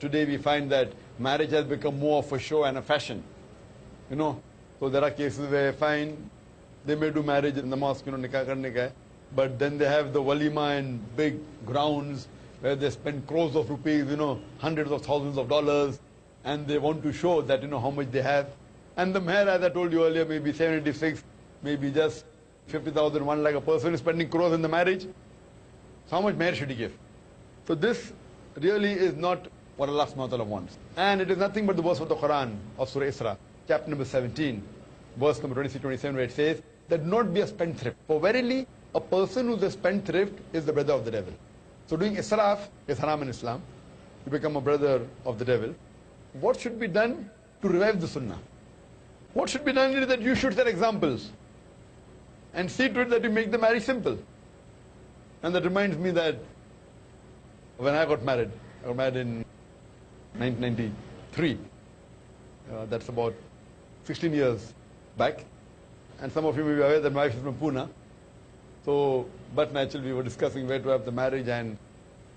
today we find that marriage has become more of a show and a fashion. So there are cases where fine, they may do marriage in the mosque, nikah karne ka hai, but then they have the walima in big grounds where they spend crores of rupees, hundreds of thousands of dollars, and they want to show that, how much they have. And the meher, as I told you earlier, maybe 76, maybe just 50,000, 1 lakh. A person is spending crores in the marriage. So how much meher should he give? So this really is not what Allah subhanahu wa ta'ala wants. And it is nothing but the verse of the Quran of Surah Isra, chapter number 17, verse number 26-27, where it says that do not be a spendthrift. For verily, a person who is a spendthrift is the brother of the devil. So doing israf is haram in Islam. You become a brother of the devil. What should be done to revive the sunnah? What should be done is that you should set examples and see to it that you make the marriage simple. And that reminds me that when I got married in 1993. That's about 16 years back. And some of you may be aware that my wife is from Pune. So, but naturally we were discussing where to have the marriage, and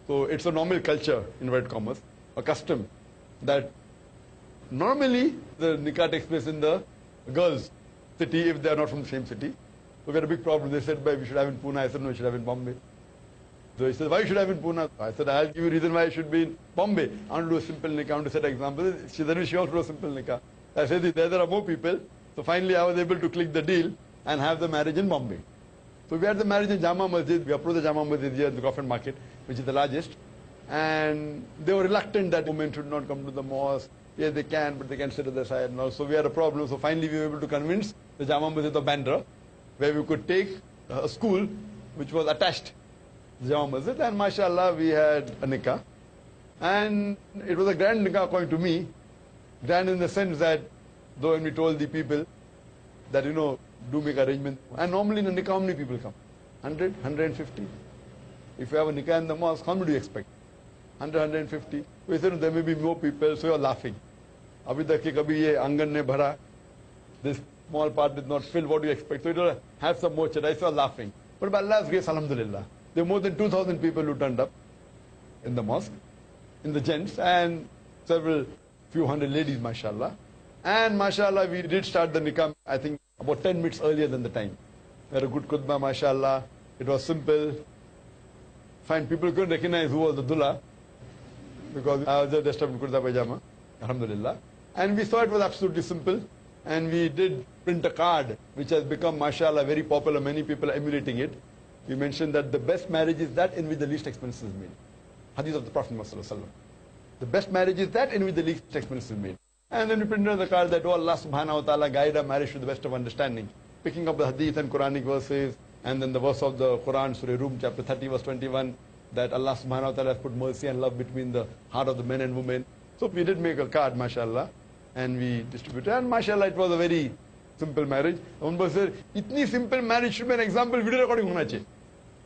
so it's a normal culture, inverted commas, a custom, that normally the nikah takes place in the girls' city if they are not from the same city. So we had a big problem. They said, we should have in Pune. I said, no, we should have in Bombay. So he said, why should I have in Pune? I said, I'll give you a reason why I should be in Bombay. I want to do a simple nikah, I want to set example. She said, she also do a simple nikah. I said, there are more people. So finally I was able to click the deal and have the marriage in Bombay. So we had the marriage in Jama Masjid. We approached the Jama Masjid here in the Crawford Market, which is the largest. And they were reluctant that women should not come to the mosque. Yes, they can, but they can sit at the side. And also we had a problem. So finally we were able to convince the Jama Masjid of Bandra, where we could take a school which was attached to the Jama Masjid. And mashallah, we had a nikah. And it was a grand nikah according to me. Grand in the sense that, though when we told the people that, do make arrangement. And normally in a nikah, how many people come? 100, 150. If you have a nikah in the mosque, how many do you expect? 100, 150. We said there may be more people, so you're laughing. Abhi tak ki kabhi ye angan ne bhara. This small part did not fill. What do you expect? So it will have some more chadai, so you're laughing. But by Allah's grace, alhamdulillah, there were more than 2,000 people who turned up in the mosque, in the gents, and few hundred ladies, mashallah. And mashallah, we did start the nikah, I think, about 10 minutes earlier than the time. We had a good khutbah, mashallah. It was simple. Fine, people couldn't recognize who was the dullah, because I was just dressed up in kurta pajama, alhamdulillah. And we thought it was absolutely simple. And we did print a card, which has become, mashallah, very popular. Many people are emulating it. We mentioned that the best marriage is that in which the least expenses is made. Hadith of the Prophet Muhammad sallallahu alaihi wasallam. The best marriage is that in which the least expenses is made. And then we printed on the card that, oh Allah subhanahu wa ta'ala, guide our marriage to the best of understanding. Picking up the hadith and Quranic verses, and then the verse of the Quran, Surah Rum, chapter 30, verse 21, that Allah subhanahu wa ta'ala has put mercy and love between the heart of the men and women. So we did make a card, mashallah, and we distributed. And mashallah, it was a very simple marriage. One person said, itni simple marriage should be an example, video recording hona chahiye.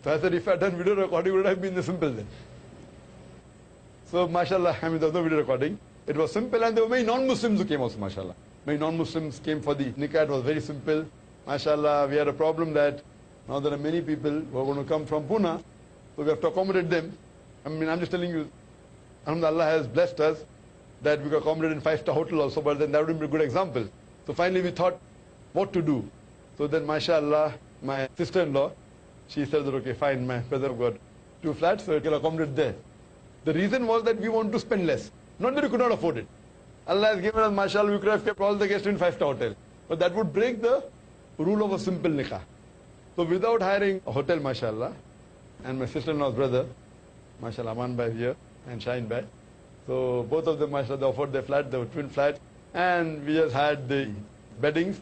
So I said, if I had done video recording, it would have been the simple then. So mashallah, there was no video recording. It was simple, and there were many non-Muslims who came also, mashallah. Many non-Muslims came for the nikah. It was very simple. Mashallah, we had a problem that now there are many people who are going to come from Pune, so we have to accommodate them. I'm just telling you, Allah has blessed us that we could accommodate in 5-star hotel also, but then that would be a good example. So finally we thought what to do. So then, mashallah, my sister-in-law, she said that, okay, fine, my brother got 2 flats, so we can accommodate there. The reason was that we want to spend less. Not that we could not afford it. Allah has given us, mashallah, we could have kept all the guests in 5-star hotel. But that would break the rule of a simple nikah. So without hiring a hotel, mashallah, and my sister-in-law's brother, mashallah, Aman Bhai here, and Shaheen Bhai. So both of them, mashallah, they offered their flat, they were twin flats, and we just had the beddings.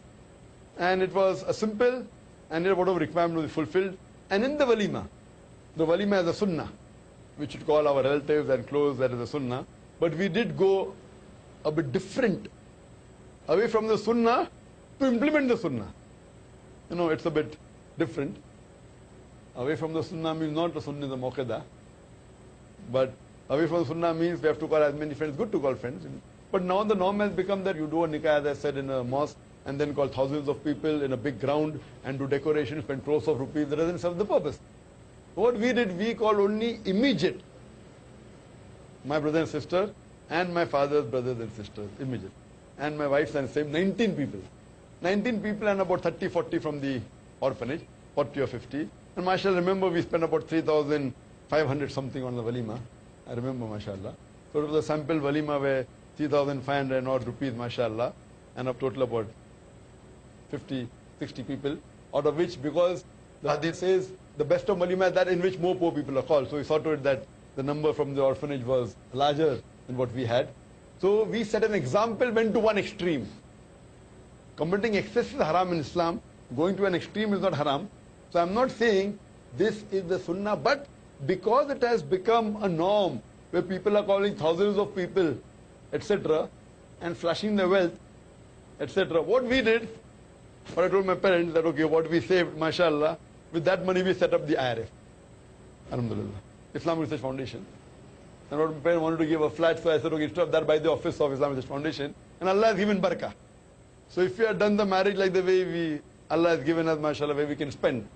And it was a simple, and whatever requirement was fulfilled. And in the walima is a sunnah, which should call our relatives and close, that is a sunnah. But we did go a bit different, away from the sunnah to implement the sunnah. It's a bit different. Away from the sunnah means not the sunnah is a muqadda, but away from the sunnah means we have to call as many friends. Good to call friends. But now the norm has become that you do a nikah, as I said, in a mosque, and then call thousands of people in a big ground and do decoration, spend crores of rupees. That doesn't serve the purpose. What we did, we called only immediate. My brother and sister, and my father's brothers and sisters, immediate. And my wife's and same, 19 people. 19 people and about 30, 40 from the orphanage, 40 or 50. And mashallah, remember we spent about 3,500 something on the walima. I remember, mashallah. So it was a sample walima where 3,500 odd rupees, mashallah, and a total about 50, 60 people, out of which, because the hadith says the best of walima is that in which more poor people are called. So we saw to it that the number from the orphanage was larger than what we had. So we set an example, went to one extreme. Committing excess is haram in Islam. Going to an extreme is not haram. So I'm not saying this is the sunnah, but because it has become a norm where people are calling thousands of people, etc., and flashing their wealth, etc., what we did, what I told my parents that, okay, what we saved, mashallah, with that money we set up the IRF. Alhamdulillah. Islamic Research Foundation. And what my parents wanted to give a flat, so I said, okay, instead of that, by the office of Islamic Research Foundation. And Allah has given barakah. So if we had done the marriage like the way Allah has given us, mashallah, where we can spend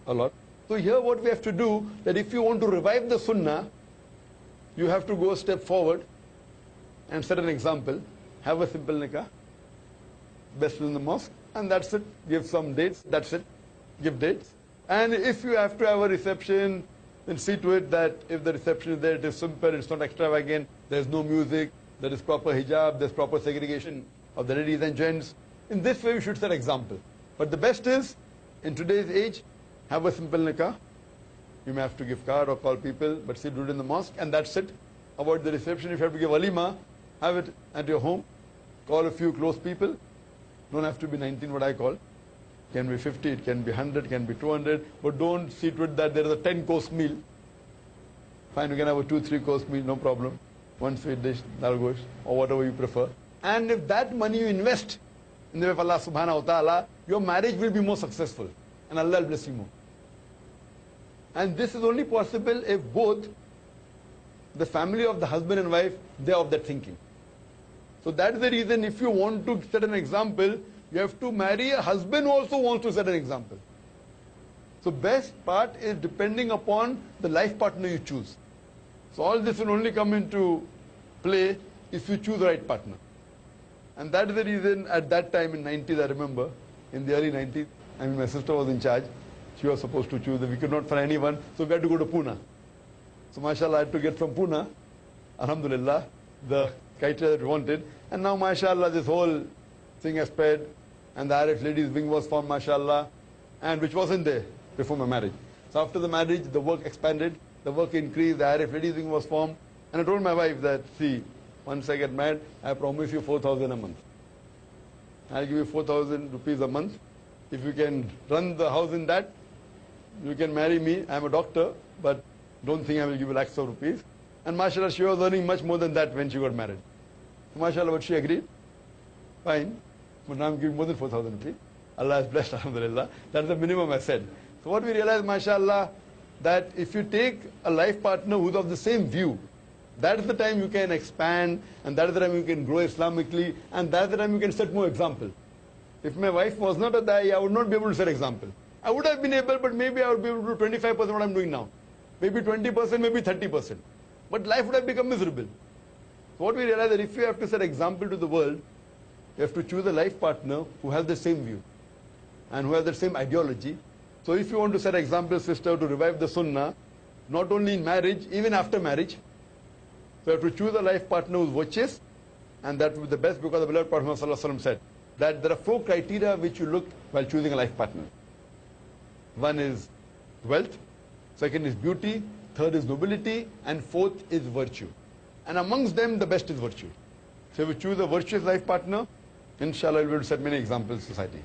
a lot. So here what we have to do, that if you want to revive the sunnah, you have to go a step forward and set an example. Have a simple nikah, best in the mosque, and that's it. Give some dates, that's it. Give dates. And if you have to have a reception, then see to it that if the reception is there, it is simple, it's not extravagant, there's no music, there is proper hijab, there's proper segregation of the ladies and gents. In this way, we should set example. But the best is, in today's age, have a simple nikah. You may have to give card or call people, but still do it in the mosque, and that's it. Avoid the reception. If you have to give walima, have it at your home. Call a few close people. Don't have to be 19, what I call. Can be 50, it can be 100, can be 200, but don't see to it that there is a 10-course meal. Fine, you can have a 2-3-course meal, no problem. One sweet dish, dal gosh, or whatever you prefer. And if that money you invest in the way of Allah subhanahu wa ta'ala, your marriage will be more successful. And Allah will bless you more. And this is only possible if both the family of the husband and wife, they are of that thinking. So that's the reason, if you want to set an example, you have to marry a husband who also wants to set an example. So best part is depending upon the life partner you choose. So all this will only come into play if you choose the right partner. And that is the reason at that time in 90s, I remember, in the early 90s, I mean my sister was in charge. She was supposed to choose. We could not find anyone, so we had to go to Pune. So mashallah, I had to get from Pune, alhamdulillah, the criteria that we wanted. And now mashallah, this whole thing has spread, and the Irish ladies wing was formed, mashallah, and which wasn't there before my marriage. So after the marriage, the work expanded, the work increased, the Irish ladies wing was formed. And I told my wife that, see, once I get married, I promise you 4,000 a month. I'll give you 4,000 rupees a month. If you can run the house in that, you can marry me. I'm a doctor, but don't think I will give you lakhs of rupees. And mashallah, she was earning much more than that when she got married. So mashallah, but she agreed. Fine. But now I'm giving more than 4,000 rupees. Allah has blessed, alhamdulillah. That's the minimum I said. So what we realized, mashallah, that if you take a life partner who's of the same view, that is the time you can expand, and that is the time you can grow Islamically, and that is the time you can set more example. If my wife was not a da'i, I would not be able to set example. I would have been able, but maybe I would be able to do 25% what I'm doing now. Maybe 20%, maybe 30%. But life would have become miserable. So what we realize that if you have to set example to the world, you have to choose a life partner who has the same view and who has the same ideology. So if you want to set example, sister, to revive the sunnah, not only in marriage, even after marriage, so you have to choose a life partner who's virtuous, and that will be the best, because the beloved Prophet ﷺ said that there are 4 criteria which you look while choosing a life partner. One is wealth, second is beauty, third is nobility, and fourth is virtue. And amongst them, the best is virtue. So if you choose a virtuous life partner, inshallah, you will set many examples in society.